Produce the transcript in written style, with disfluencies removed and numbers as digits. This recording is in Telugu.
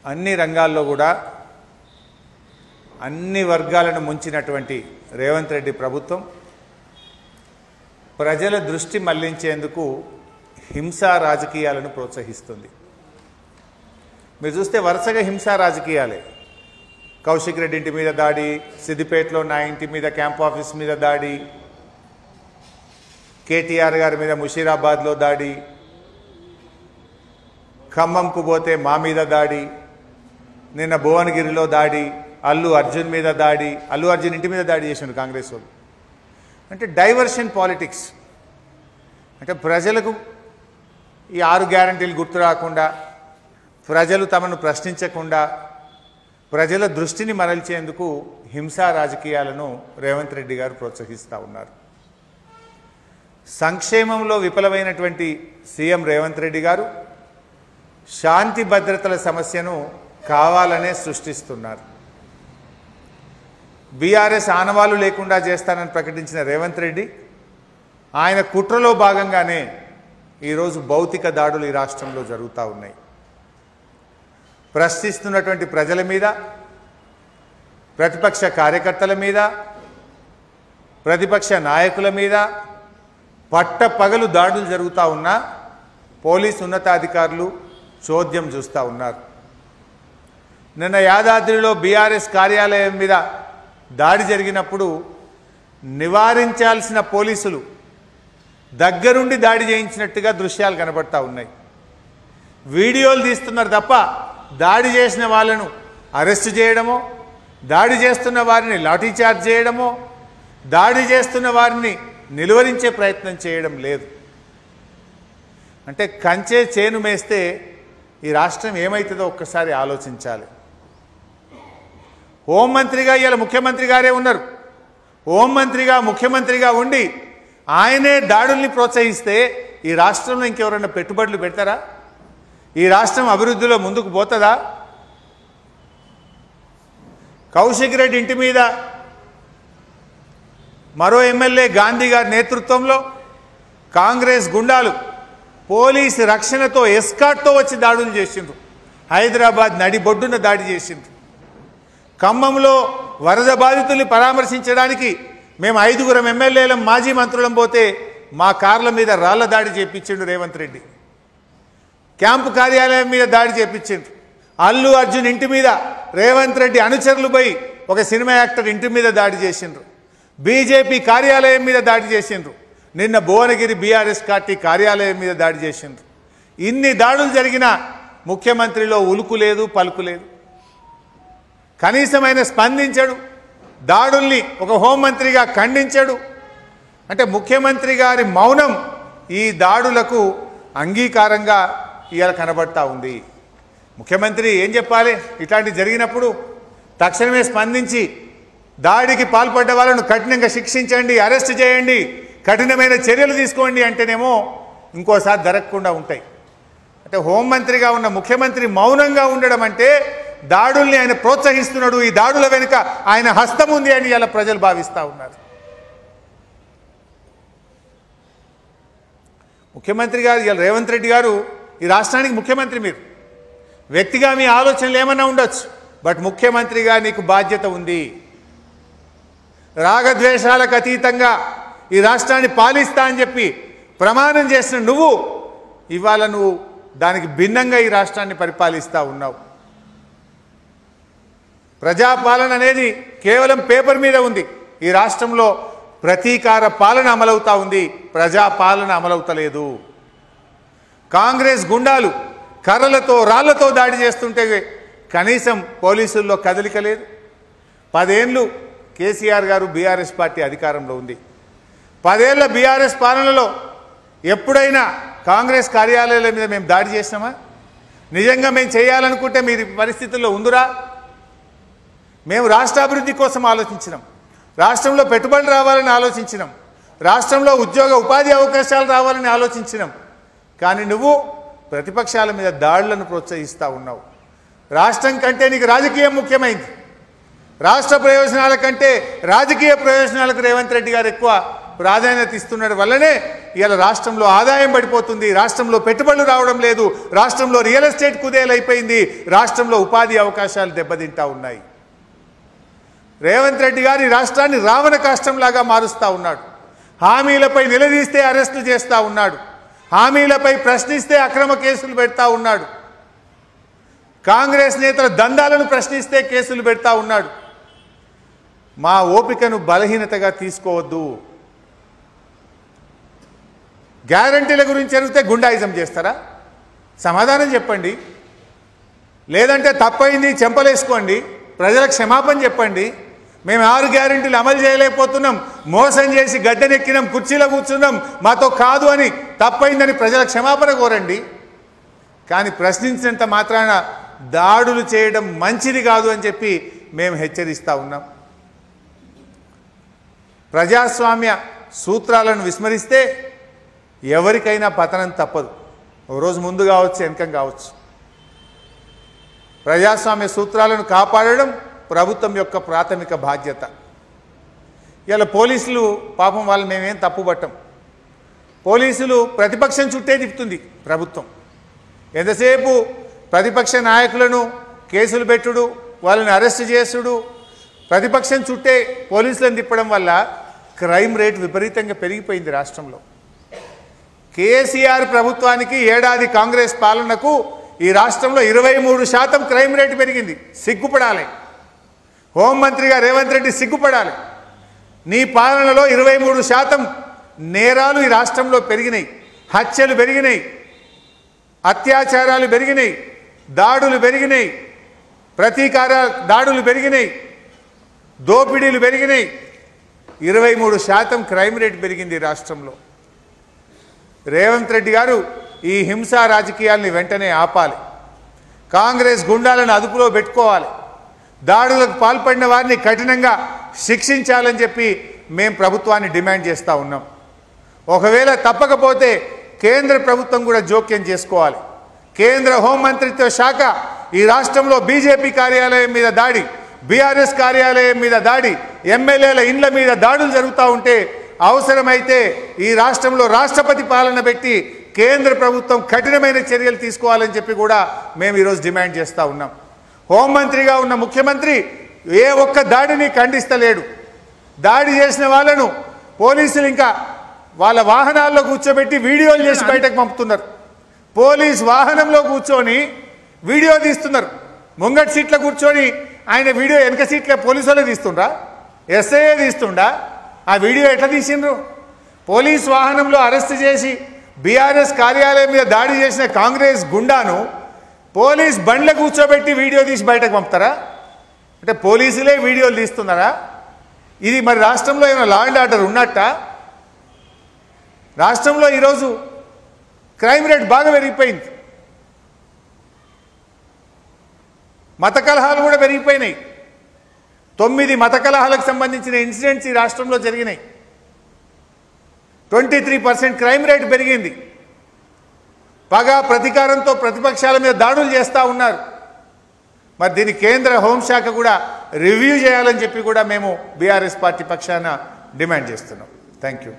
అన్ని రంగాల్లో కూడా అన్ని వర్గాలను ముంచినటువంటి రేవంత్ రెడ్డి ప్రభుత్వం ప్రజల దృష్టి మళ్లించేందుకు హింసా రాజకీయాలను ప్రోత్సహిస్తుంది. మీరు చూస్తే వరుసగా హింసా రాజకీయాలే. కౌశిక్ రెడ్డి ఇంటి మీద దాడి, సిద్దిపేటలో నా ఇంటి మీద క్యాంప్ ఆఫీస్ మీద దాడి, కేటీఆర్ గారి మీద ముషీరాబాద్లో దాడి, ఖమ్మంకు పోతే మా మీద దాడి, నిన్న భువనగిరిలో దాడి, అల్లు అర్జున్ మీద దాడి, అల్లు అర్జున్ ఇంటి మీద దాడి చేసిండు కాంగ్రెస్ వాళ్ళు. అంటే డైవర్షన్ పాలిటిక్స్. అంటే ప్రజలకు ఈ 6 గ్యారంటీలు గుర్తు రాకుండా, ప్రజలు తమను ప్రశ్నించకుండా ప్రజల దృష్టిని మరల్చేందుకు హింసా రాజకీయాలను రేవంత్ రెడ్డి గారు ప్రోత్సహిస్తూ ఉన్నారు. సంక్షేమంలో విఫలమైనటువంటి సీఎం రేవంత్ రెడ్డి గారు శాంతి భద్రతల సమస్యను కావాలనే సృష్టిస్తున్నారు. బీఆర్ఎస్ ఆనవాళ్లు లేకుండా చేస్తానని ప్రకటించిన రేవంత్ రెడ్డి ఆయన కుట్రలో భాగంగానే ఈరోజు భౌతిక దాడులు ఈ రాష్ట్రంలో జరుగుతూ ఉన్నాయి. ప్రశ్నిస్తున్నటువంటి ప్రజల మీద, ప్రతిపక్ష కార్యకర్తల మీద, ప్రతిపక్ష నాయకుల మీద పట్టపగలు దాడులు జరుగుతూ ఉన్నా పోలీసు ఉన్నతాధికారులు చోద్యం చూస్తూ ఉన్నారు. నిన్న యాదాద్రిలో బీఆర్ఎస్ కార్యాలయం మీద దాడి జరిగినప్పుడు నివారించాల్సిన పోలీసులు దగ్గరుండి దాడి చేయించినట్టుగా దృశ్యాలు కనబడతా ఉన్నాయి. వీడియోలు తీస్తున్నారు తప్ప దాడి చేసిన వాళ్ళను అరెస్టు చేయడమో, దాడి చేస్తున్న వారిని లాఠీచార్జ్ చేయడమో, దాడి చేస్తున్న వారిని నిలువరించే ప్రయత్నం చేయడం లేదు. అంటే కంచే చేను మేస్తే ఈ రాష్ట్రం ఏమవుతుందో ఒక్కసారి ఆలోచించాలి. హోంమంత్రిగా ఇవాళ ముఖ్యమంత్రి గారే ఉన్నారు. హోంమంత్రిగా ముఖ్యమంత్రిగా ఉండి ఆయనే దాడుల్ని ప్రోత్సహిస్తే ఈ రాష్ట్రంలో ఇంకెవరైనా పెట్టుబడులు పెడతారా? ఈ రాష్ట్రం అభివృద్ధిలో ముందుకు పోతుందా? కౌశిక్ రెడ్డి ఇంటి మీద మరో ఎమ్మెల్యే గాంధీ గారి నేతృత్వంలో కాంగ్రెస్ గుండాలు పోలీసు రక్షణతో ఎస్కాట్తో వచ్చి దాడులు చేసిండ్రు. హైదరాబాద్ నడిబొడ్డున దాడి చేసిండ్రు. ఖమ్మంలో వరద బాధితుల్ని పరామర్శించడానికి మేము 5 ఎమ్మెల్యేలం మాజీ మంత్రులం పోతే మా కార్ల మీద రాళ్ల దాడి చేపించిండు రేవంత్ రెడ్డి. క్యాంపు కార్యాలయం మీద దాడి చేపించిండ్రు. అల్లు అర్జున్ ఇంటి మీద రేవంత్ రెడ్డి అనుచరులు పోయి ఒక సినిమా యాక్టర్ ఇంటి మీద దాడి చేసిండ్రు. బీజేపీ కార్యాలయం మీద దాడి చేసిండ్రు. నిన్న భువనగిరి బీఆర్ఎస్ పార్టీ కార్యాలయం మీద దాడి చేసిండ్రు. ఇన్ని దాడులు జరిగినా ముఖ్యమంత్రిలో ఉలుకు లేదు, పలుకు లేదు. కనీసం ఆయన స్పందించడు. దాడుల్ని ఒక హోంమంత్రిగా ఖండించడు. అంటే ముఖ్యమంత్రి గారి మౌనం ఈ దాడులకు అంగీకారంగా ఇవాళ కనబడతా ఉంది. ముఖ్యమంత్రి ఏం చెప్పాలి? ఇట్లాంటి జరిగినప్పుడు తక్షణమే స్పందించి దాడికి పాల్పడ్డ వాళ్ళను కఠినంగా శిక్షించండి, అరెస్ట్ చేయండి, కఠినమైన చర్యలు తీసుకోండి అంటేనేమో ఇంకోసారి జరగకుండా ఉంటాయి. అంటే హోంమంత్రిగా ఉన్న ముఖ్యమంత్రి మౌనంగా ఉండడం అంటే దాడుల్ని ఆయన ప్రోత్సహిస్తున్నాడు, ఈ దాడుల వెనుక ఆయన హస్తం ఉంది అని ఇలా ప్రజలు భావిస్తూ ఉన్నారు. ముఖ్యమంత్రి గారు ఇలా రేవంత్ రెడ్డి గారు ఈ రాష్ట్రానికి ముఖ్యమంత్రి. మీరు వ్యక్తిగా మీ ఆలోచనలు ఏమన్నా ఉండొచ్చు, బట్ ముఖ్యమంత్రిగా నీకు బాధ్యత ఉంది. రాగద్వేషాలకు అతీతంగా ఈ రాష్ట్రాన్ని పాలిస్తా అని చెప్పి ప్రమాణం చేసిన నువ్వు ఇవాళ నువ్వు దానికి భిన్నంగా ఈ రాష్ట్రాన్ని పరిపాలిస్తూ ఉన్నావు. ప్రజాపాలన అనేది కేవలం పేపర్ మీద ఉంది. ఈ రాష్ట్రంలో ప్రతీకార పాలన అమలవుతా ఉంది, ప్రజాపాలన అమలవుతలేదు. కాంగ్రెస్ గుండాలు కర్రలతో రాళ్లతో దాడి చేస్తుంటే కనీసం పోలీసుల్లో కదలిక లేదు. 10 ఏళ్ళు కేసీఆర్ గారు బీఆర్ఎస్ పార్టీ అధికారంలో ఉంది. 10 ఏళ్ల బీఆర్ఎస్ పాలనలో ఎప్పుడైనా కాంగ్రెస్ కార్యాలయాల మీద మేము దాడి చేసినామా? నిజంగా మేము చేయాలనుకుంటే మీరు పరిస్థితుల్లో ఉందిరా? మేము రాష్ట్ర అభివృద్ధి కోసం ఆలోచించినాం, రాష్ట్రంలో పెట్టుబడులు రావాలని ఆలోచించినాం, రాష్ట్రంలో ఉద్యోగ ఉపాధి అవకాశాలు రావాలని ఆలోచించినాం. కానీ నువ్వు ప్రతిపక్షాల మీద దాడులను ప్రోత్సహిస్తూ ఉన్నావు. రాష్ట్రం కంటే నీకు రాజకీయం ముఖ్యమైంది. రాష్ట్ర ప్రయోజనాల కంటే రాజకీయ ప్రయోజనాలకు రేవంత్ రెడ్డి గారు ఎక్కువ ప్రాధాన్యత ఇస్తున్న వల్లనే ఇవాళ రాష్ట్రంలో ఆదాయం పడిపోతుంది, రాష్ట్రంలో పెట్టుబడులు రావడం లేదు, రాష్ట్రంలో రియల్ ఎస్టేట్ కుదేలైపోయింది, రాష్ట్రంలో ఉపాధి అవకాశాలు దెబ్బతింటా ఉన్నాయి. రేవంత్ రెడ్డి గారు ఈ రాష్ట్రాన్ని రావణ కాష్టంలాగా మారుస్తూ ఉన్నాడు. హామీలపై నిలదీస్తే అరెస్టులు చేస్తూ ఉన్నాడు, హామీలపై ప్రశ్నిస్తే అక్రమ కేసులు పెడతా ఉన్నాడు, కాంగ్రెస్ నేతల దందాలను ప్రశ్నిస్తే కేసులు పెడతా ఉన్నాడు. మా ఓపికను బలహీనతగా తీసుకోవద్దు. గ్యారంటీల గురించి అడిగితే గుండాయిజం చేస్తారా? సమాధానం చెప్పండి. లేదంటే తప్పైంది చెంపలేసుకోండి, ప్రజలకు క్షమాపణ చెప్పండి. మేము 6 గ్యారెంటీలు అమలు చేయలేకపోతున్నాం, మోసం చేసి గడ్డనెక్కినాం, కుర్చీలో కూర్చున్నాం, మాతో కాదు అని తప్పైందని ప్రజల క్షమాపణ కోరండి. కానీ ప్రశ్నించినంత మాత్రాన దాడులు చేయడం మంచిది కాదు అని చెప్పి మేము హెచ్చరిస్తూ ఉన్నాం. ప్రజాస్వామ్య సూత్రాలను విస్మరిస్తే ఎవరికైనా పతనం తప్పదు. ఒక రోజు ముందు కావచ్చు, వెనకం కావచ్చు. ప్రజాస్వామ్య సూత్రాలను కాపాడడం ప్రభుత్వం యొక్క ప్రాథమిక బాధ్యత. ఇలా పోలీసులు పాపం వాళ్ళు మేమేం తప్పుపట్టం. పోలీసులు ప్రతిపక్షం చుట్టే తిప్పుతుంది ప్రభుత్వం. ఎంతసేపు ప్రతిపక్ష నాయకులను కేసులు పెట్టుడు, వాళ్ళని అరెస్ట్ చేసుడు, ప్రతిపక్షం చుట్టే పోలీసులను తిప్పడం వల్ల క్రైమ్ రేట్ విపరీతంగా పెరిగిపోయింది రాష్ట్రంలో. కేసీఆర్ ప్రభుత్వానికి ఏడాది కాంగ్రెస్ పాలనకు ఈ రాష్ట్రంలో 23% క్రైమ్ రేట్ పెరిగింది. సిగ్గుపడాలి. హోంమంత్రిగా రేవంత్ రెడ్డి సిగ్గుపడాలి. నీ పాలనలో 23% నేరాలు ఈ రాష్ట్రంలో పెరిగినాయి, హత్యలు పెరిగినాయి, అత్యాచారాలు పెరిగినాయి, దాడులు పెరిగినాయి, ప్రతీకార దాడులు పెరిగినాయి, దోపిడీలు పెరిగినాయి. 23% క్రైమ్ రేట్ పెరిగింది రాష్ట్రంలో. రేవంత్ రెడ్డి గారు ఈ హింసా రాజకీయాల్ని వెంటనే ఆపాలి. కాంగ్రెస్ గుండాలను అదుపులో పెట్టుకోవాలి. దాడులకు పాల్పడిన వారిని కఠినంగా శిక్షించాలని చెప్పి మేము ప్రభుత్వాన్ని డిమాండ్ చేస్తూ ఉన్నాం. ఒకవేళ తప్పకపోతే కేంద్ర ప్రభుత్వం కూడా జోక్యం చేసుకోవాలి. కేంద్ర హోంమంత్రిత్వ శాఖ ఈ రాష్ట్రంలో బీజేపీ కార్యాలయం మీద దాడి, బీఆర్ఎస్ కార్యాలయం మీద దాడి, ఎమ్మెల్యేల ఇండ్ల మీద దాడులు జరుగుతూ ఉంటే అవసరమైతే ఈ రాష్ట్రంలో రాష్ట్రపతి పాలన పెట్టి కేంద్ర ప్రభుత్వం కఠినమైన చర్యలు తీసుకోవాలని చెప్పి కూడా మేము ఈరోజు డిమాండ్ చేస్తూ ఉన్నాం. హోంమంత్రిగా ఉన్న ముఖ్యమంత్రి ఏ ఒక్క దాడిని ఖండిస్తలేడు. దాడి చేసిన వాళ్ళను పోలీసులు ఇంకా వాళ్ళ వాహనాల్లో కూర్చోబెట్టి వీడియోలు చేసి బయటకు పంపుతున్నారు. పోలీస్ వాహనంలో కూర్చొని వీడియో తీస్తున్నారు. ముంగటి సీట్లో కూర్చొని ఆయన వీడియో వెనక సీట్లో పోలీసు వాళ్ళే తీస్తుండ్రా, ఎస్ఐఏ తీస్తుండా? ఆ వీడియో ఎట్లా తీసిండ్రు? పోలీస్ వాహనంలో అరెస్ట్ చేసి బీఆర్ఎస్ కార్యాలయం మీద దాడి చేసిన కాంగ్రెస్ గుండాను పోలీస్ బండ్ల కూర్చోబెట్టి వీడియో తీసి బయటకు పంపుతారా? అంటే పోలీసులే వీడియోలు తీస్తున్నారా? ఇది మరి రాష్ట్రంలో ఏమైనా లా అండ్ ఆర్డర్ ఉన్నట్ట? రాష్ట్రంలో ఈరోజు క్రైమ్ రేట్ బాగా పెరిగిపోయింది. మత కలహాలు కూడా పెరిగిపోయినాయి. 9 మత కలహాలకు సంబంధించిన ఇన్సిడెంట్స్ ఈ రాష్ట్రంలో జరిగినాయి. 23% క్రైమ్ రేట్ పెరిగింది. పగ ప్రతీకారంతో ప్రతిపక్షాల మీద దాడులు చేస్తూ ఉన్నారు. మరి దీన్ని కేంద్ర హోంశాఖ కూడా రివ్యూ చేయాలని చెప్పి కూడా మేము బీఆర్ఎస్ పార్టీ పక్షాన డిమాండ్ చేస్తున్నాం. Thank you.